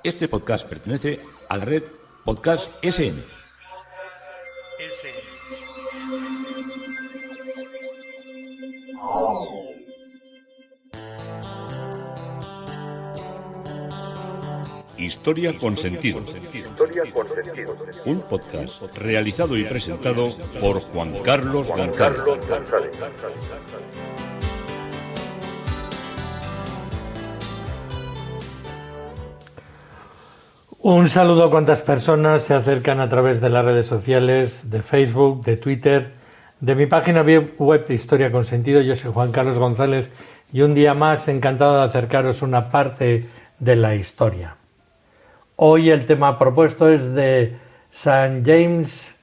Este podcast pertenece a la red Podcast SN. Historia con sentido. Un podcast realizado y presentado por Juan Carlos González. Un saludo a cuantas personas se acercan a través de las redes sociales, de Facebook, de Twitter, de mi página web de Historia con Sentido. Yo soy Juan Carlos González y un día más encantado de acercaros una parte de la historia. Hoy el tema propuesto es de St. James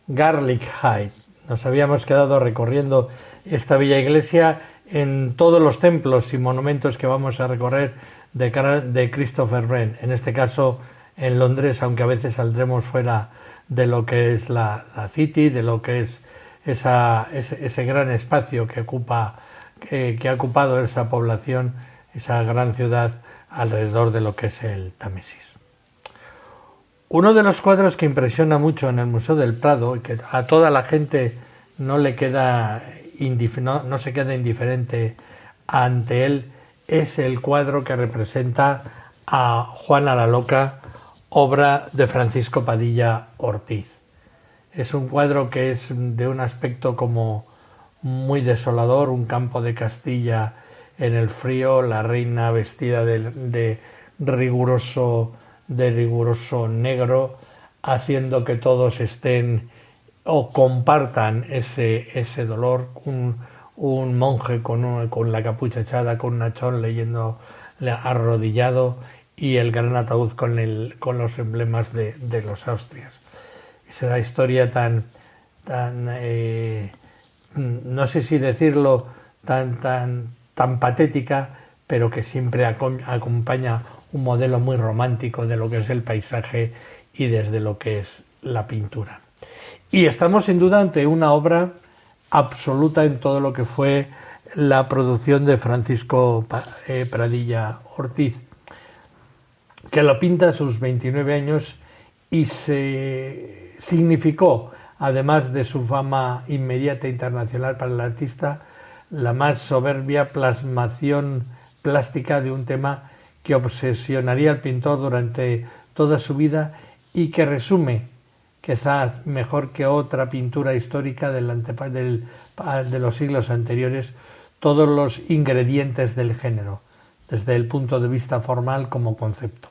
Gaelic Height. Nos habíamos quedado recorriendo esta bella iglesia en todos los templos y monumentos que vamos a recorrer de Christopher Wren. En este caso en Londres, aunque a veces saldremos fuera de lo que es la City, de lo que es ese gran espacio que ha ocupado esa población, esa gran ciudad alrededor de lo que es el Támesis. Uno de los cuadros que impresiona mucho en el Museo del Prado y que a toda la gente no se queda indiferente ante él es el cuadro que representa a Juana la Loca, obra de Francisco Padilla Ortiz. Es un cuadro que es de un aspecto como muy desolador, un campo de Castilla en el frío, la reina vestida de riguroso negro, haciendo que todos estén o compartan ese dolor. Un monje con la capucha echada, con un hachón, leyendo arrodillado, y el gran ataúd con los emblemas de los Austrias. Es una historia tan no sé si decirlo, tan patética, pero que siempre acompaña un modelo muy romántico de lo que es el paisaje y desde lo que es la pintura. Y estamos sin duda ante una obra absoluta en todo lo que fue la producción de Francisco Padilla Ortiz, que lo pinta a sus 29 años y se significó, además de su fama inmediata e internacional para el artista, la más soberbia plasmación plástica de un tema que obsesionaría al pintor durante toda su vida y que resume, quizás mejor que otra pintura histórica de los siglos anteriores, todos los ingredientes del género, desde el punto de vista formal como concepto.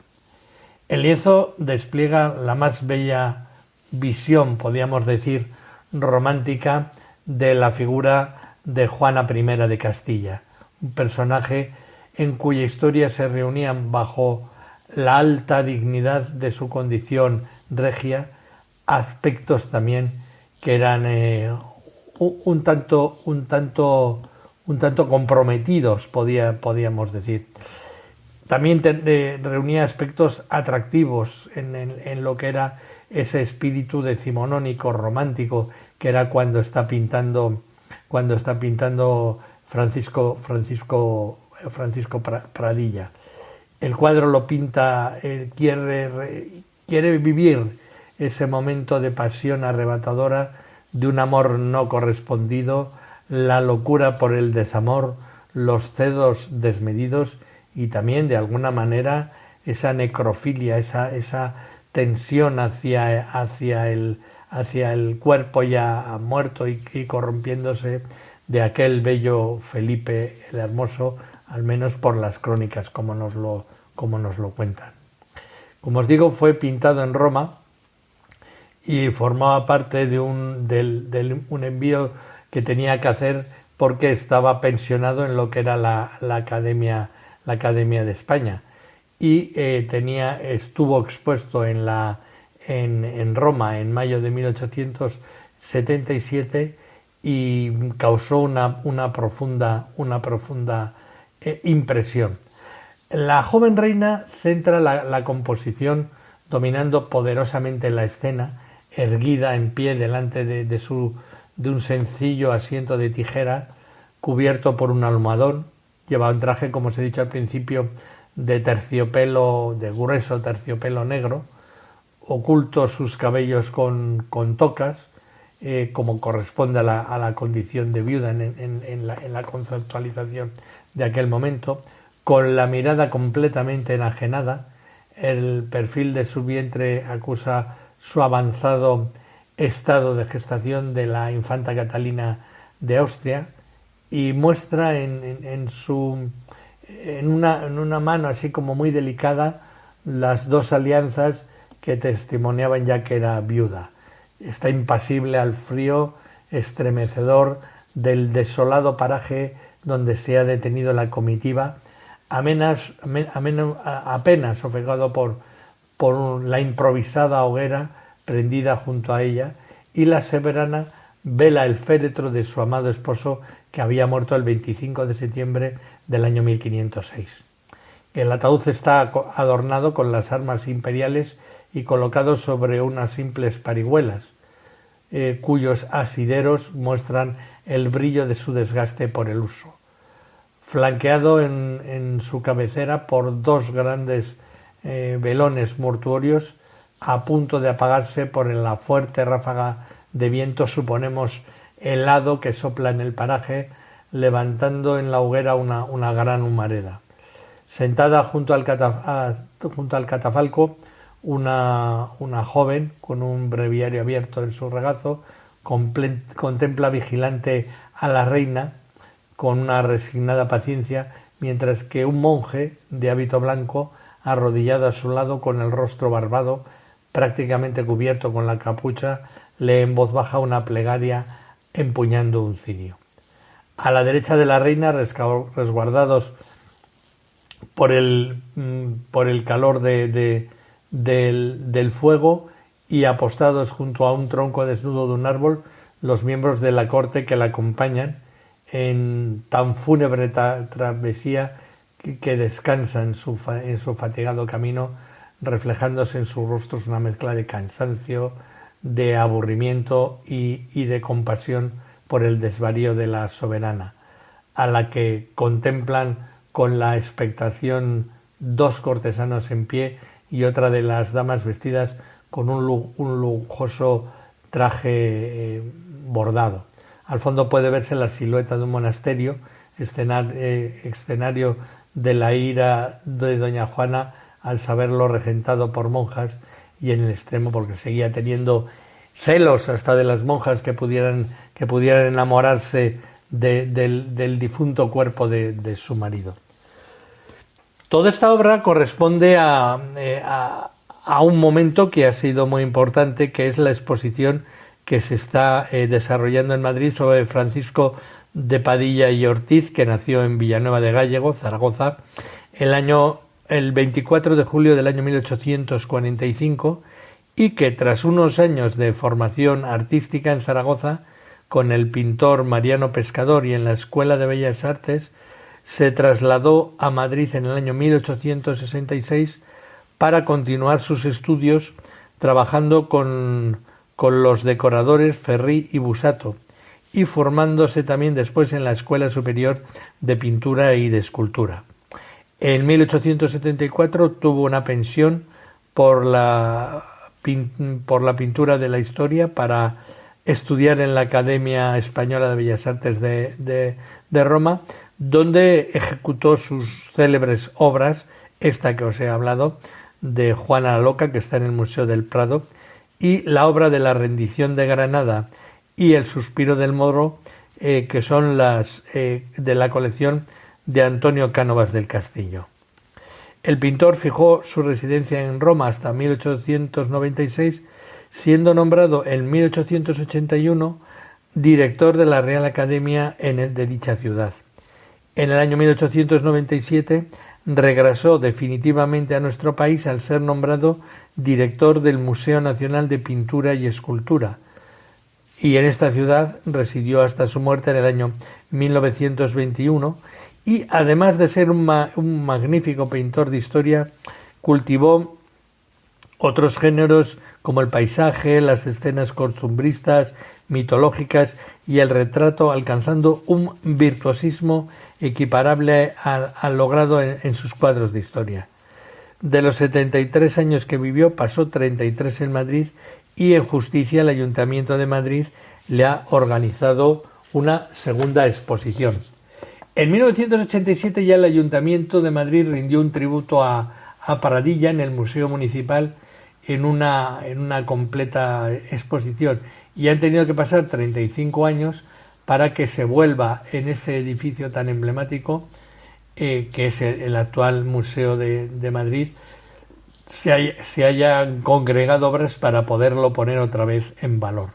El lienzo despliega la más bella visión, podríamos decir, romántica de la figura de Juana I de Castilla, un personaje en cuya historia se reunían bajo la alta dignidad de su condición regia aspectos también que eran un tanto comprometidos, podíamos decir. También reunía aspectos atractivos en lo que era ese espíritu decimonónico romántico que era cuando está pintando Francisco Pradilla. El cuadro lo pinta, quiere vivir ese momento de pasión arrebatadora, de un amor no correspondido, la locura por el desamor, los celos desmedidos y también de alguna manera esa necrofilia, esa tensión hacia el cuerpo ya muerto y corrompiéndose de aquel bello Felipe el Hermoso, al menos por las crónicas como nos lo cuentan. Como os digo, fue pintado en Roma y formaba parte de un envío que tenía que hacer porque estaba pensionado en lo que era la Academia de España, y estuvo expuesto en Roma en mayo de 1877 y causó una profunda impresión. La joven reina centra la composición dominando poderosamente la escena, erguida en pie delante de un sencillo asiento de tijera cubierto por un almohadón. Lleva un traje, como os he dicho al principio, de terciopelo, de grueso terciopelo negro, ocultos sus cabellos con tocas, como corresponde a la condición de viuda en la conceptualización de aquel momento, con la mirada completamente enajenada. El perfil de su vientre acusa su avanzado estado de gestación de la infanta Catalina de Austria, y muestra en una mano así como muy delicada las dos alianzas que testimoniaban ya que era viuda. Está impasible al frío estremecedor del desolado paraje donde se ha detenido la comitiva, apenas ofegado por la improvisada hoguera prendida junto a ella, y la soberana vela el féretro de su amado esposo, que había muerto el 25 de septiembre del año 1506. El ataúd está adornado con las armas imperiales y colocado sobre unas simples parihuelas, cuyos asideros muestran el brillo de su desgaste por el uso. Flanqueado en su cabecera por dos grandes velones mortuorios, a punto de apagarse por la fuerte ráfaga de viento, suponemos, helado que sopla en el paraje, levantando en la hoguera una gran humareda. Sentada junto al catafalco, una joven con un breviario abierto en su regazo contempla vigilante a la reina con una resignada paciencia, mientras que un monje de hábito blanco, arrodillado a su lado con el rostro barbado, prácticamente cubierto con la capucha, lee en voz baja una plegaria empuñando un cirio. A la derecha de la reina, resguardados por el calor del fuego y apostados junto a un tronco desnudo de un árbol, los miembros de la corte que la acompañan en tan fúnebre travesía que descansa en su fatigado camino, reflejándose en sus rostros una mezcla de cansancio, de aburrimiento y de compasión por el desvarío de la soberana, a la que contemplan con la expectación dos cortesanos en pie y otra de las damas vestidas con un lujoso traje bordado. Al fondo puede verse la silueta de un monasterio, escenario de la ira de doña Juana al saberlo regentado por monjas, y en el extremo porque seguía teniendo celos hasta de las monjas que pudieran enamorarse del difunto cuerpo de su marido. Toda esta obra corresponde a un momento que ha sido muy importante, que es la exposición que se está desarrollando en Madrid sobre Francisco de Padilla y Ortiz, que nació en Villanueva de Gállego, Zaragoza, el 24 de julio del año 1845, y que tras unos años de formación artística en Zaragoza con el pintor Mariano Pescador y en la Escuela de Bellas Artes, se trasladó a Madrid en el año 1866 para continuar sus estudios trabajando con los decoradores Ferrí y Busato, y formándose también después en la Escuela Superior de Pintura y de Escultura. En 1874 tuvo una pensión por la pintura de la historia para estudiar en la Academia Española de Bellas Artes de Roma, donde ejecutó sus célebres obras, esta que os he hablado, de Juana la Loca, que está en el Museo del Prado, y la obra de la Rendición de Granada y el Suspiro del Moro, que son las de la colección de Antonio Cánovas del Castillo. El pintor fijó su residencia en Roma hasta 1896, siendo nombrado en 1881 director de la Real Academia de dicha ciudad. En el año 1897 regresó definitivamente a nuestro país al ser nombrado director del Museo Nacional de Pintura y Escultura, y en esta ciudad residió hasta su muerte en el año 1921, y además de ser un magnífico pintor de historia, cultivó otros géneros como el paisaje, las escenas costumbristas, mitológicas y el retrato, alcanzando un virtuosismo equiparable al logrado en sus cuadros de historia. De los 73 años que vivió, pasó 33 en Madrid y en justicia el Ayuntamiento de Madrid le ha organizado una segunda exposición. En 1987 ya el Ayuntamiento de Madrid rindió un tributo a Pradilla en el Museo Municipal en una completa exposición y han tenido que pasar 35 años para que se vuelva en ese edificio tan emblemático que es el actual Museo de Madrid, se hayan congregado obras para poderlo poner otra vez en valor.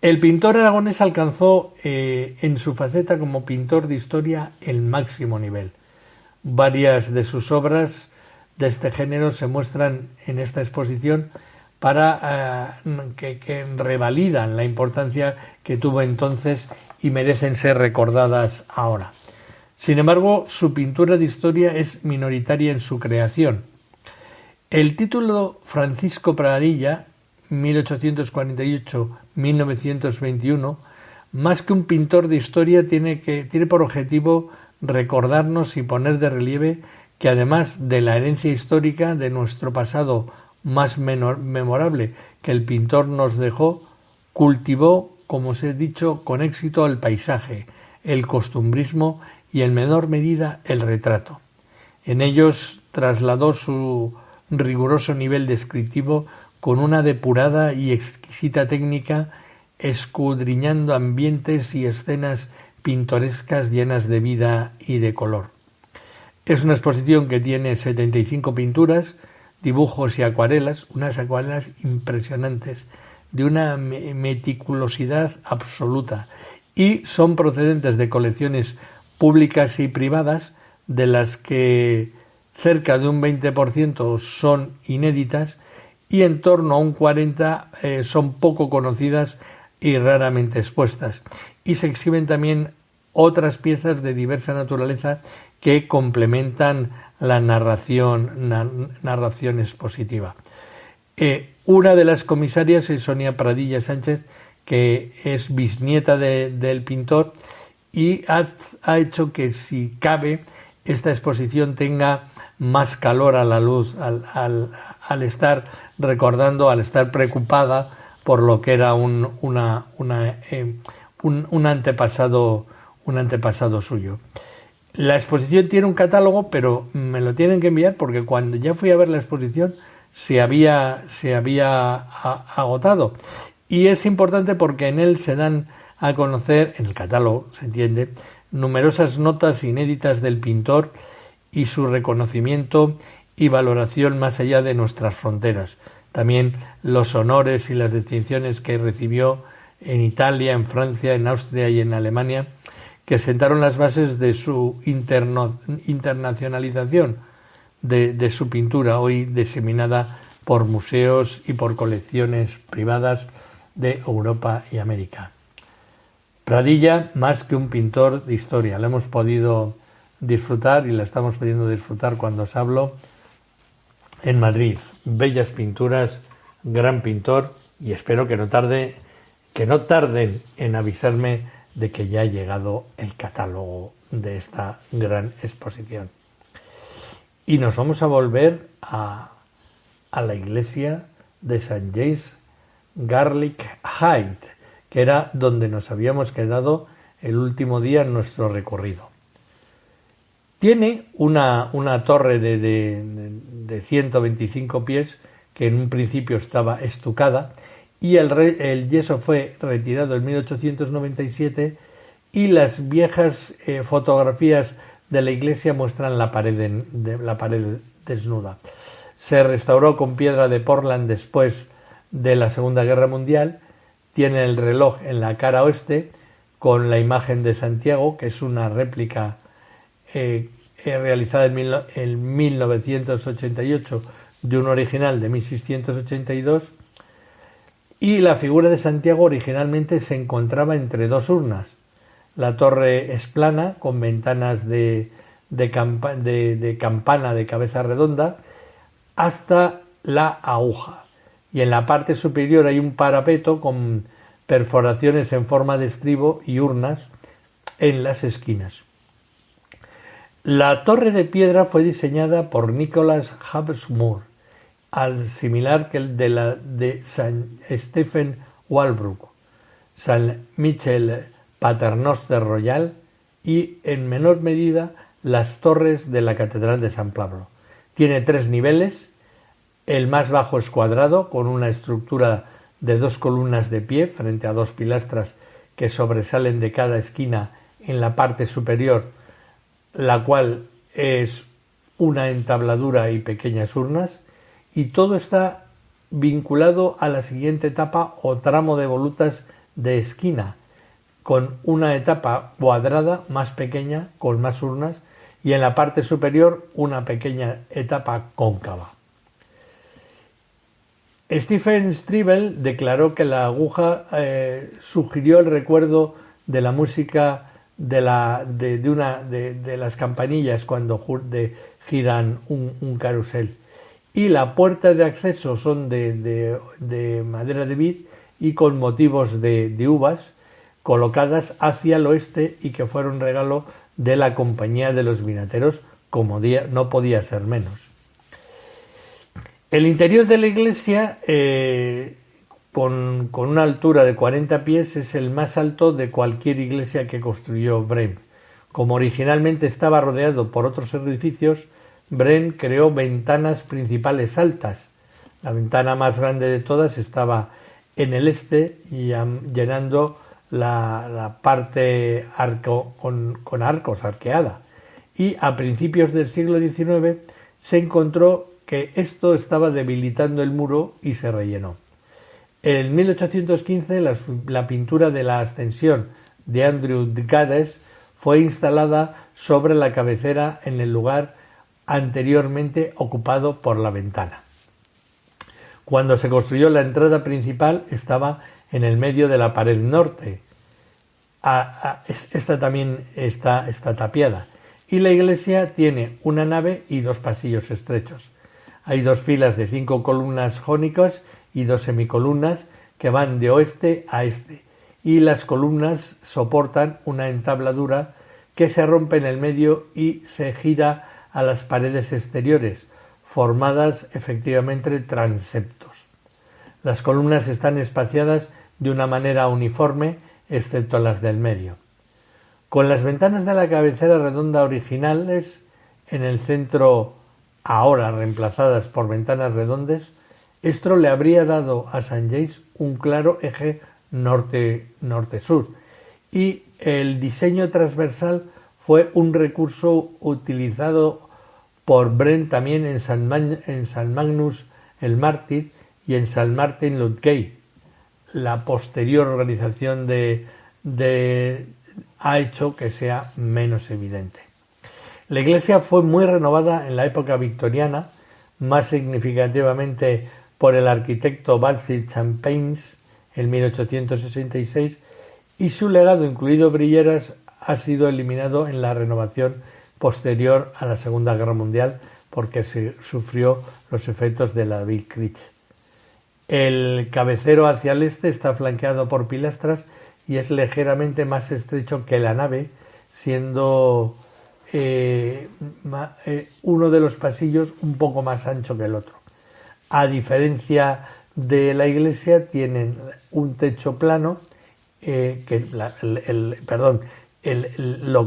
El pintor aragonés alcanzó en su faceta como pintor de historia el máximo nivel. Varias de sus obras de este género se muestran en esta exposición para que revalidan la importancia que tuvo entonces y merecen ser recordadas ahora. Sin embargo, su pintura de historia es minoritaria en su creación. El título Francisco Pradilla, 1848-1921, más que un pintor de historia, tiene por objetivo recordarnos y poner de relieve que además de la herencia histórica de nuestro pasado más memorable que el pintor nos dejó, cultivó, como os he dicho, con éxito el paisaje, el costumbrismo y en menor medida el retrato. En ellos trasladó su riguroso nivel descriptivo con una depurada y exquisita técnica, escudriñando ambientes y escenas pintorescas llenas de vida y de color. Es una exposición que tiene 75 pinturas, dibujos y acuarelas, unas acuarelas impresionantes, de una meticulosidad absoluta, y son procedentes de colecciones públicas y privadas, de las que cerca de un 20% son inéditas y en torno a un 40% son poco conocidas y raramente expuestas. Y se exhiben también otras piezas de diversa naturaleza que complementan la narración expositiva. Una de las comisarias es Sonia Pradilla Sánchez, que es bisnieta del pintor, y ha hecho que, si cabe, esta exposición tenga más calor a la luz al estar recordando, al estar preocupada por lo que era un antepasado suyo. La exposición tiene un catálogo, pero me lo tienen que enviar porque cuando ya fui a ver la exposición se había agotado. Y es importante porque en él se dan a conocer, en el catálogo se entiende, numerosas notas inéditas del pintor y su reconocimiento y valoración más allá de nuestras fronteras. También los honores y las distinciones que recibió en Italia, en Francia, en Austria y en Alemania, que sentaron las bases de su internacionalización de su pintura, hoy diseminada por museos y por colecciones privadas de Europa y América. Pradilla, más que un pintor de historia, la hemos podido disfrutar y la estamos pudiendo disfrutar cuando os hablo en Madrid. Bellas pinturas, gran pintor, y espero que no tarden en avisarme de que ya ha llegado el catálogo de esta gran exposición. Y nos vamos a volver a la iglesia de St. James Garlick Hyde, que era donde nos habíamos quedado el último día en nuestro recorrido. Tiene una torre de 125 pies que en un principio estaba estucada, y el yeso fue retirado en 1897 y las viejas fotografías de la iglesia muestran la pared desnuda. Se restauró con piedra de Portland después de la Segunda Guerra Mundial. Tiene el reloj en la cara oeste con la imagen de Santiago, que es una réplica realizada en 1988 de un original de 1682, y la figura de Santiago originalmente se encontraba entre dos urnas. La torre es plana, con ventanas de campana de cabeza redonda hasta la aguja, y en la parte superior hay un parapeto con perforaciones en forma de estribo y urnas en las esquinas. La torre de piedra fue diseñada por Nicholas Hawksmoor, al similar que el de la de St. Stephen Walbrook, St. Michel Paternoster Royal y, en menor medida, las torres de la Catedral de San Pablo. Tiene 3 niveles, el más bajo es cuadrado, con una estructura de 2 columnas de pie frente a 2 pilastras que sobresalen de cada esquina en la parte superior, la cual es una entabladura y pequeñas urnas, y todo está vinculado a la siguiente etapa o tramo de volutas de esquina, con una etapa cuadrada más pequeña con más urnas y en la parte superior una pequeña etapa cóncava. Stephen Strevel declaró que la aguja sugirió el recuerdo de la música de las campanillas cuando giran un carrusel, y la puerta de acceso son de madera de vid y con motivos de uvas colocadas hacia el oeste y que fueron regalo de la Compañía de los Vinateros, como no podía ser menos. El interior de la iglesia, con una altura de 40 pies, es el más alto de cualquier iglesia que construyó Wren. Como originalmente estaba rodeado por otros edificios, Wren creó ventanas principales altas. La ventana más grande de todas estaba en el este y llenando la parte con arcos, arqueada. Y a principios del siglo XIX se encontró que esto estaba debilitando el muro y se rellenó. En 1815 la pintura de la Ascensión de Andrew Gades fue instalada sobre la cabecera en el lugar anteriormente ocupado por la ventana. Cuando se construyó la entrada principal estaba en el medio de la pared norte. Esta también está tapiada. Y la iglesia tiene una nave y 2 pasillos estrechos. Hay 2 filas de 5 columnas jónicas y 2 semicolumnas que van de oeste a este, y las columnas soportan una entabladura que se rompe en el medio y se gira a las paredes exteriores, formadas efectivamente transeptos. Las columnas están espaciadas de una manera uniforme, excepto las del medio. Con las ventanas de la cabecera redonda originales en el centro, ahora reemplazadas por ventanas redondas, esto le habría dado a St. James un claro eje norte-sur, y el diseño transversal fue un recurso utilizado por Wren también en San Magnus el Mártir y en San Martin Ludgate. La posterior organización ha hecho que sea menos evidente. La iglesia fue muy renovada en la época victoriana, más significativamente por el arquitecto Basil Champagnes en 1866, y su legado, incluido brilleras, ha sido eliminado en la renovación posterior a la Segunda Guerra Mundial porque se sufrió los efectos de la Big Creek. El cabecero hacia el este está flanqueado por pilastras y es ligeramente más estrecho que la nave, siendo uno de los pasillos un poco más ancho que el otro. A diferencia de la iglesia, tienen un techo plano, lo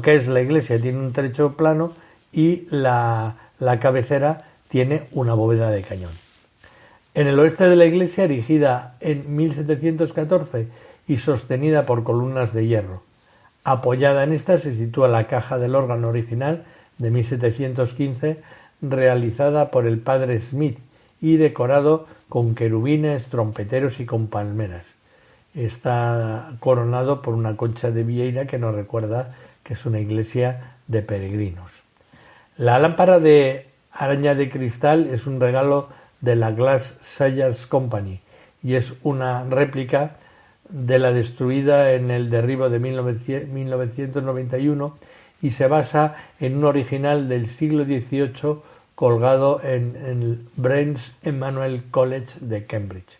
que es la iglesia tiene un techo plano y la cabecera tiene una bóveda de cañón. En el oeste de la iglesia, erigida en 1714 y sostenida por columnas de hierro, apoyada en esta se sitúa la caja del órgano original de 1715, realizada por el padre Smith y decorado con querubines, trompeteros y con palmeras. Está coronado por una concha de vieira que nos recuerda que es una iglesia de peregrinos. La lámpara de araña de cristal es un regalo de la Glass Sayers Company y es una réplica de la destruida en el derribo de 1991 y se basa en un original del siglo XVIII colgado en el Brent's Emmanuel College de Cambridge.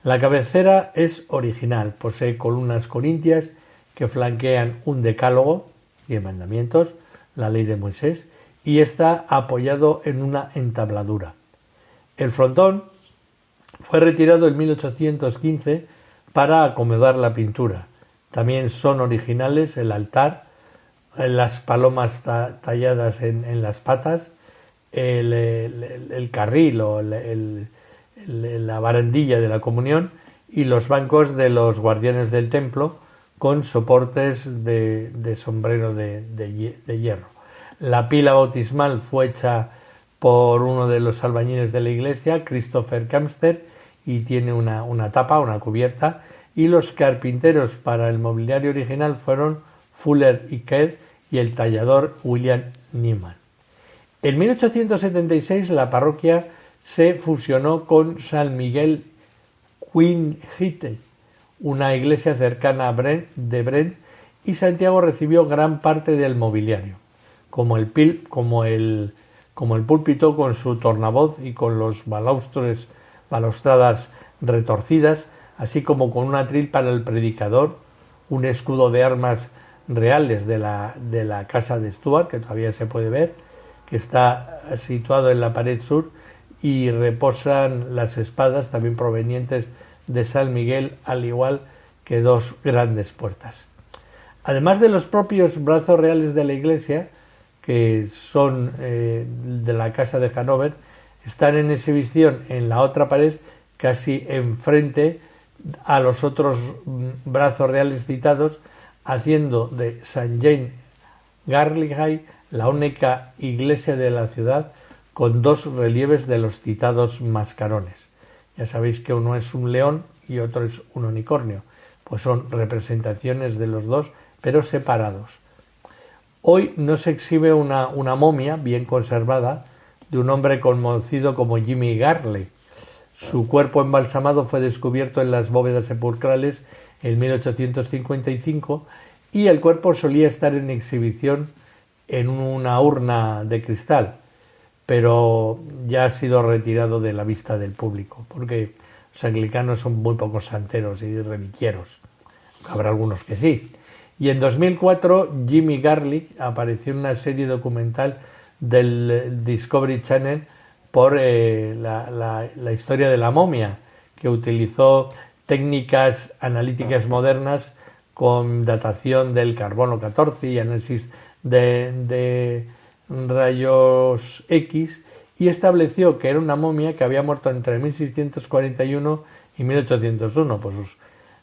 La cabecera es original, posee columnas corintias que flanquean un decálogo, 10 mandamientos, la ley de Moisés, y está apoyado en una entabladura. El frontón fue retirado en 1815 para acomodar la pintura. También son originales el altar, las palomas talladas en las patas, el carril o la barandilla de la comunión y los bancos de los guardianes del templo con soportes de sombrero de hierro. La pila bautismal fue hecha por uno de los albañiles de la iglesia, Christopher Kamster, y tiene una tapa, una cubierta, y los carpinteros para el mobiliario original fueron Fuller y Kerr y el tallador William Nieman. En 1876 la parroquia se fusionó con San Miguel Queen-Hitty, una iglesia cercana a Brent, y Santiago recibió gran parte del mobiliario, como el púlpito con su tornavoz y con los balaustradas retorcidas, así como con un atril para el predicador, un escudo de armas reales de la casa de Stuart, que todavía se puede ver, que está situado en la pared sur, y reposan las espadas también provenientes de San Miguel, al igual que dos grandes puertas. Además de los propios brazos reales de la iglesia, que son de la casa de Hannover, están en exhibición en la otra pared, casi enfrente a los otros brazos reales citados, haciendo de St. James Garlighey la única iglesia de la ciudad con dos relieves de los citados mascarones. Ya sabéis que uno es un león y otro es un unicornio, pues son representaciones de los dos, pero separados. Hoy no se exhibe una momia bien conservada de un hombre conocido como Jimmy Garley. Su cuerpo embalsamado fue descubierto en las bóvedas sepulcrales en 1855 y el cuerpo solía estar en exhibición en una urna de cristal, pero ya ha sido retirado de la vista del público, porque los anglicanos son muy pocos santeros y reliquieros. Habrá algunos que sí. Y en 2004 Jimmy Garlick apareció en una serie documental del Discovery Channel por la historia de la momia, que utilizó técnicas analíticas modernas con datación del carbono 14 y análisis de rayos X, y estableció que era una momia que había muerto entre 1641 y 1801. Pues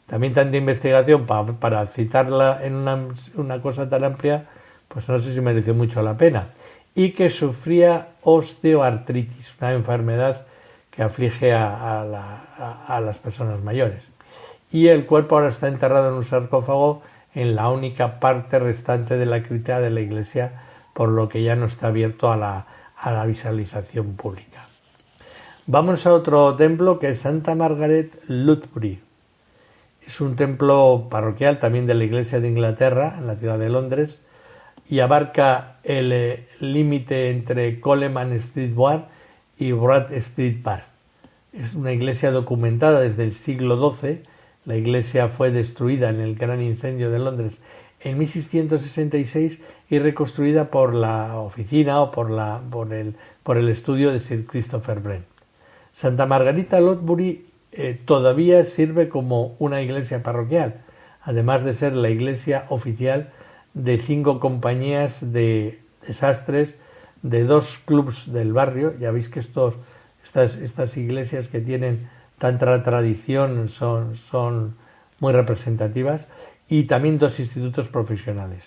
también tanta investigación para citarla en una cosa tan amplia, pues no sé si mereció mucho la pena. Y que sufría osteoartritis, una enfermedad que aflige a las personas mayores. Y el cuerpo ahora está enterrado en un sarcófago en la única parte restante de la cripta de la iglesia, por lo que ya no está abierto a la visualización pública. Vamos a otro templo, que es Santa Margaret Ludbury. Es un templo parroquial también de la Iglesia de Inglaterra, en la ciudad de Londres, y abarca el límite entre Coleman Street Bar y Broad Street Bar. Es una iglesia documentada desde el siglo XII. La iglesia fue destruida en el gran incendio de Londres en 1666 y reconstruida por la oficina o por el estudio de Sir Christopher Wren. Santa Margarita Ludbury todavía sirve como una iglesia parroquial, además de ser la iglesia oficial de 5 compañías de sastres, de 2 clubs del barrio. Ya veis que estas iglesias que tienen tanta tradición son muy representativas, y también 2 institutos profesionales.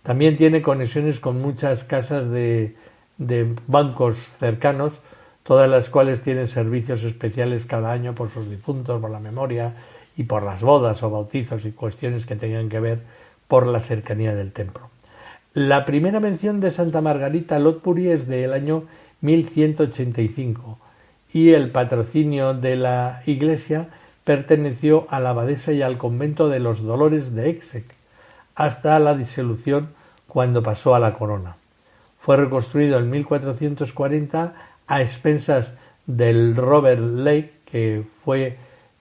También tiene conexiones con muchas casas de bancos cercanos, todas las cuales tienen servicios especiales cada año por sus difuntos, por la memoria y por las bodas o bautizos y cuestiones que tengan que ver por la cercanía del templo. La primera mención de Santa Margarita Ludbury es del año 1185 y el patrocinio de la iglesia perteneció a la abadesa y al convento de los Dolores de Exeter hasta la disolución, cuando pasó a la corona. Fue reconstruido en 1440 a expensas del Robert Lake, que fue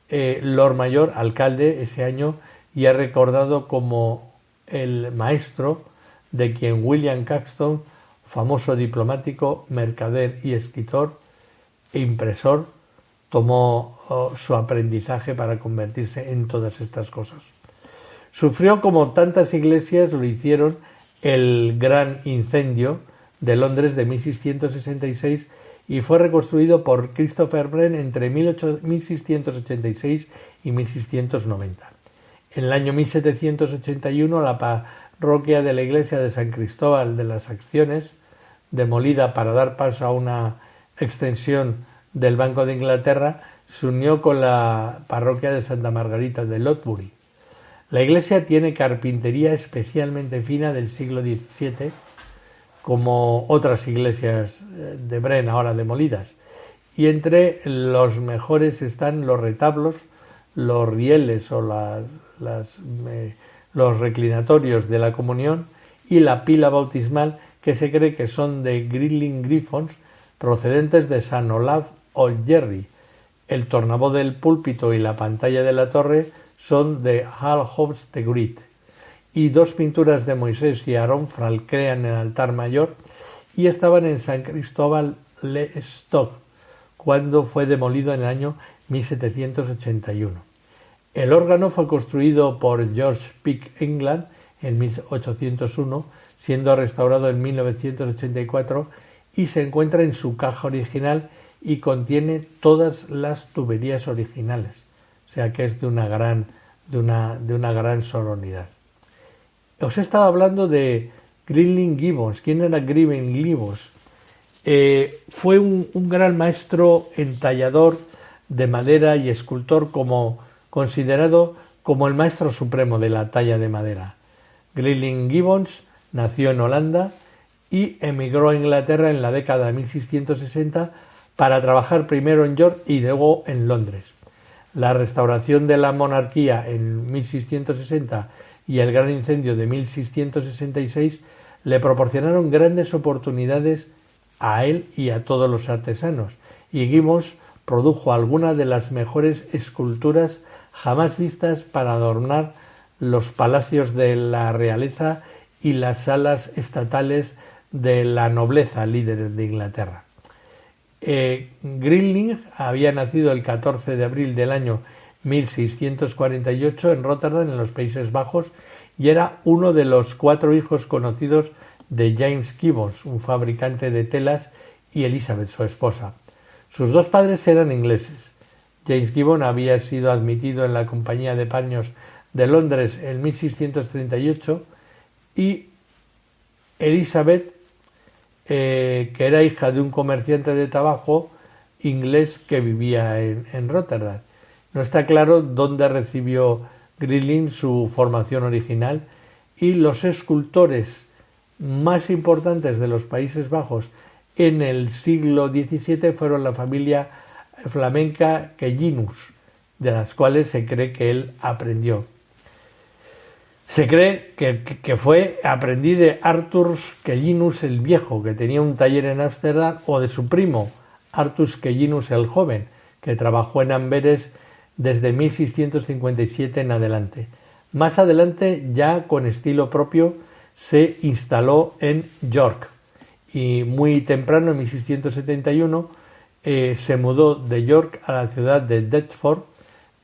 Lord Mayor, alcalde ese año, y es recordado como el maestro de quien William Caxton, famoso diplomático, mercader y escritor e impresor, tomó su aprendizaje para convertirse en todas estas cosas. Sufrió, como tantas iglesias lo hicieron, el gran incendio de Londres de 1666 y fue reconstruido por Christopher Wren entre 1686 y 1690. En el año 1781 la parroquia de la iglesia de San Cristóbal de las Acciones, demolida para dar paso a una extensión del Banco de Inglaterra, se unió con la parroquia de Santa Margarita de Lotbury. La iglesia tiene carpintería especialmente fina del siglo XVII, como otras iglesias de Wren ahora demolidas, y entre los mejores están los retablos, los rieles o los reclinatorios de la comunión y la pila bautismal, que se cree que son de Grilling Griffons procedentes de San Olaf Old Jerry. El tornavoz del púlpito y la pantalla de la torre son de Hall Hobbs de Grit, y dos pinturas de Moisés y Aarón franquean el altar mayor y estaban en San Cristóbal le Stock cuando fue demolido en el año 1781. El órgano fue construido por George Peake England en 1801, siendo restaurado en 1984 y se encuentra en su caja original y contiene todas las tuberías originales, o sea que es de una gran sonoridad. Os he estado hablando de Grilling Gibbons. ¿Quién era Grilling Gibbons? Fue un gran maestro entallador de madera y escultor, considerado como el maestro supremo de la talla de madera. Grilling Gibbons nació en Holanda y emigró a Inglaterra en la década de 1660 para trabajar primero en York y luego en Londres. La restauración de la monarquía en 1660 y el gran incendio de 1666 le proporcionaron grandes oportunidades a él y a todos los artesanos, y Gibbons produjo algunas de las mejores esculturas jamás vistas para adornar los palacios de la realeza y las salas estatales de la nobleza líderes de Inglaterra. Grilling había nacido el 14 de abril del año 1648 en Rotterdam, en los Países Bajos, y era uno de los 4 hijos conocidos de James Gibbons, un fabricante de telas, y Elizabeth, su esposa. Sus dos padres eran ingleses. James Gibbons había sido admitido en la Compañía de Paños de Londres en 1638 y Elizabeth, que era hija de un comerciante de tabaco inglés que vivía en Rotterdam. No está claro dónde recibió Grilling su formación original, y los escultores más importantes de los Países Bajos en el siglo XVII fueron la familia flamenca Quellinus, de las cuales se cree que él aprendió. Se cree que fue aprendiz de Arthur Quellinus el Viejo, que tenía un taller en Ámsterdam, o de su primo, Arthur Quellinus el Joven, que trabajó en Amberes desde 1657 en adelante. Más adelante, ya con estilo propio, se instaló en York, y muy temprano, en 1671, se mudó de York a la ciudad de Deptford,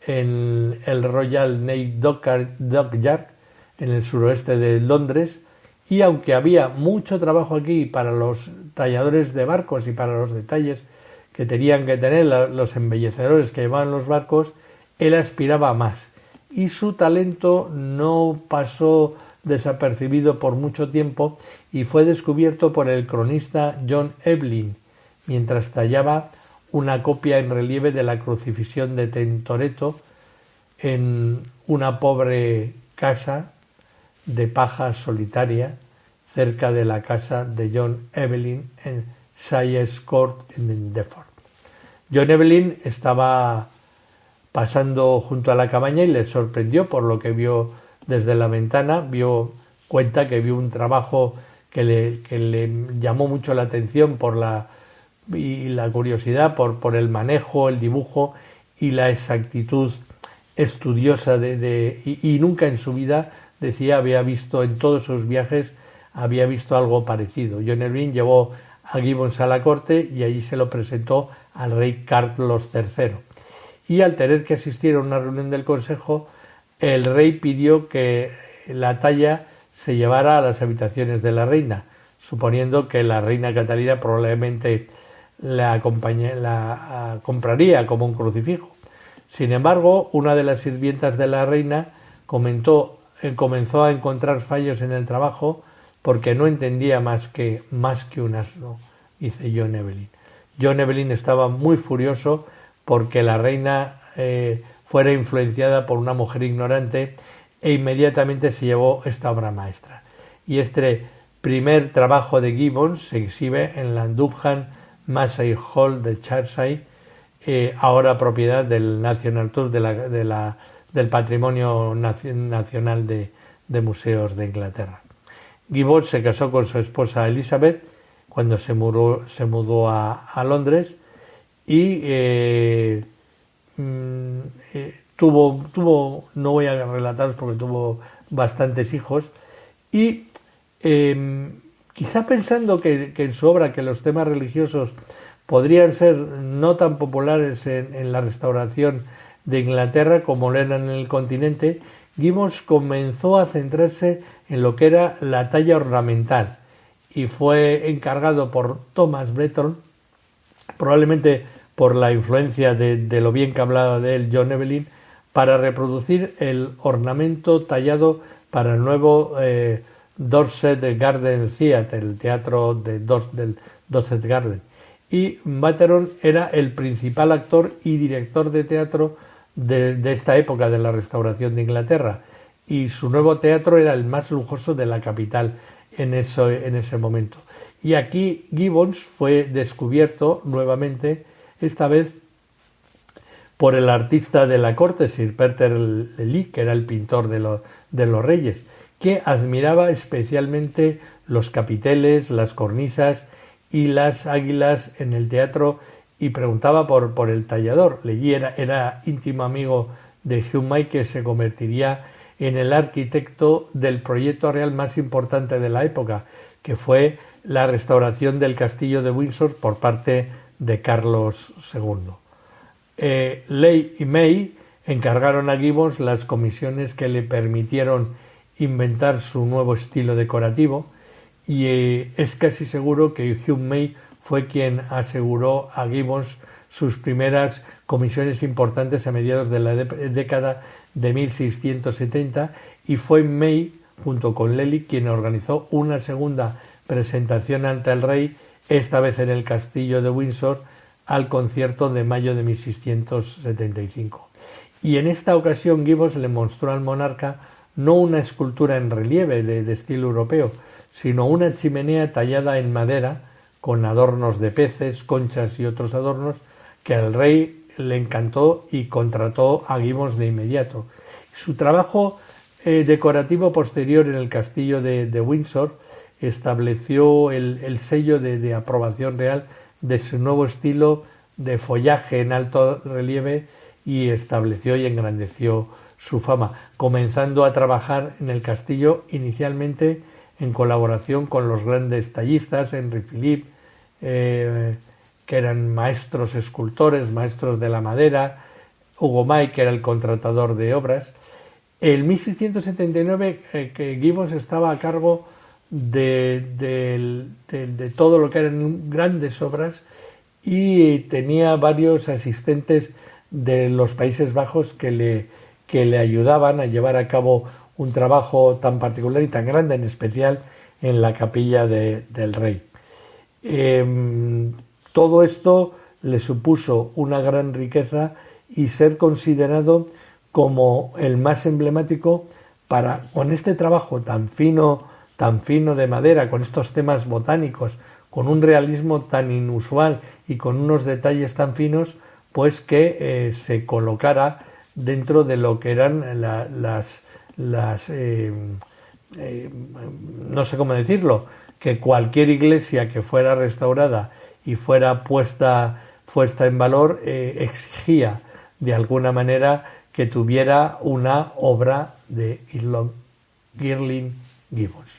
en el Royal Navy Dockyard, en el suroeste de Londres, y aunque había mucho trabajo aquí para los talladores de barcos y para los detalles que tenían que tener los embellecedores que llevaban los barcos, él aspiraba a más, y su talento no pasó desapercibido por mucho tiempo y fue descubierto por el cronista John Evelyn mientras tallaba una copia en relieve de la Crucifixión de Tintoretto en una pobre casa de paja solitaria cerca de la casa de John Evelyn en Sayers Court en Deptford. John Evelyn estaba pasando junto a la cabaña y le sorprendió por lo que vio desde la ventana. Cuenta que vio un trabajo que le llamó mucho la atención por la curiosidad por el manejo, el dibujo y la exactitud estudiosa y nunca en su vida, decía, había visto en todos sus viajes había visto algo parecido. John Evelyn llevó a Gibbons a la corte y allí se lo presentó al rey Carlos III. Y al tener que asistir a una reunión del consejo, el rey pidió que la talla se llevara a las habitaciones de la reina, suponiendo que la reina Catalina probablemente la compraría como un crucifijo. Sin embargo, una de las sirvientas de la reina comenzó a encontrar fallos en el trabajo porque no entendía más que un asno, dice John Evelyn. John Evelyn estaba muy furioso porque la reina fuera influenciada por una mujer ignorante e inmediatamente se llevó esta obra maestra. Y este primer trabajo de Gibbons se exhibe en la Dubham Massey Hall de Chertsey, ahora propiedad del National Trust del Patrimonio Nacional de Museos de Inglaterra. Gibbons se casó con su esposa Elizabeth cuando se mudó a Londres y tuvo, no voy a relataros porque tuvo bastantes hijos, y quizá pensando que en su obra que los temas religiosos podrían ser no tan populares en la restauración de Inglaterra como lo eran en el continente, Gibbons comenzó a centrarse en lo que era la talla ornamental y fue encargado por Thomas Bretton, probablemente por la influencia de lo bien que hablaba de él John Evelyn, para reproducir el ornamento tallado para el nuevo Dorset Garden Theatre, el teatro del Dorset Garden. Y Bretton era el principal actor y director de teatro de esta época de la restauración de Inglaterra, y su nuevo teatro era el más lujoso de la capital en ese momento. Y aquí Gibbons fue descubierto nuevamente, esta vez por el artista de la corte, Sir Peter Lely, que era el pintor de los reyes, que admiraba especialmente los capiteles, las cornisas y las águilas en el teatro, y preguntaba por el tallador. Lely era íntimo amigo de Hugh May, que se convertiría en el arquitecto del proyecto real más importante de la época, que fue la restauración del castillo de Windsor por parte de Carlos II. Ley y May encargaron a Gibbons las comisiones que le permitieron inventar su nuevo estilo decorativo, y es casi seguro que Hugh May fue quien aseguró a Gibbons sus primeras comisiones importantes a mediados de la década de 1670, y fue May, junto con Lely, quien organizó una segunda presentación ante el rey, esta vez en el castillo de Windsor, al concierto de mayo de 1675. Y en esta ocasión Gibbons le mostró al monarca no una escultura en relieve de estilo europeo, sino una chimenea tallada en madera con adornos de peces, conchas y otros adornos, que al rey le encantó y contrató a Gibbons de inmediato. Su trabajo decorativo posterior en el castillo de Windsor estableció el sello de aprobación real de su nuevo estilo de follaje en alto relieve, y estableció y engrandeció su fama, comenzando a trabajar en el castillo inicialmente en colaboración con los grandes tallistas, Henry Philippe, que eran maestros escultores, maestros de la madera, Hugo May, que era el contratador de obras. En 1679 que Gibbons estaba a cargo de todo lo que eran grandes obras, y tenía varios asistentes de los Países Bajos que le ayudaban a llevar a cabo un trabajo tan particular y tan grande, en especial en la capilla del rey. Todo esto le supuso una gran riqueza y ser considerado como el más emblemático con este trabajo tan fino de madera, con estos temas botánicos, con un realismo tan inusual y con unos detalles tan finos, pues que se colocara dentro de lo que eran no sé cómo decirlo, que cualquier iglesia que fuera restaurada y fuera puesta en valor exigía de alguna manera que tuviera una obra de Girling Gibbons.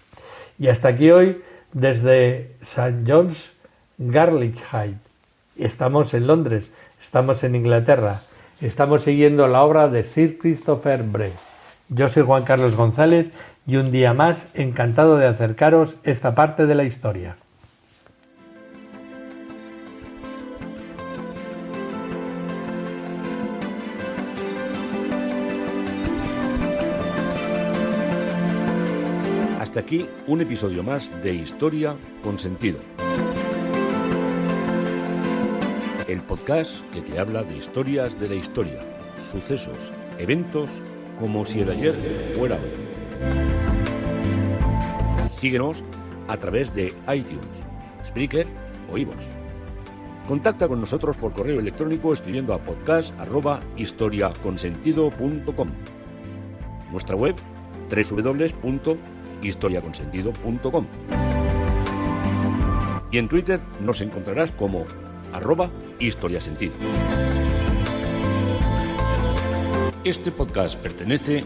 Y hasta aquí hoy desde St. John's Gairlighide. Estamos en Londres, estamos en Inglaterra, estamos siguiendo la obra de Sir Christopher Wren. Yo soy Juan Carlos González y un día más encantado de acercaros esta parte de la historia. Hasta aquí un episodio más de Historia con Sentido. El podcast que te habla de historias de la historia, sucesos, eventos, como si el ayer fuera hoy. Síguenos a través de iTunes, Spreaker o iVoox. Contacta con nosotros por correo electrónico escribiendo a podcast@historiaconsentido.com. Nuestra web www.historiaconsentido.com. Y en Twitter nos encontrarás como @historiasentido. Este podcast pertenece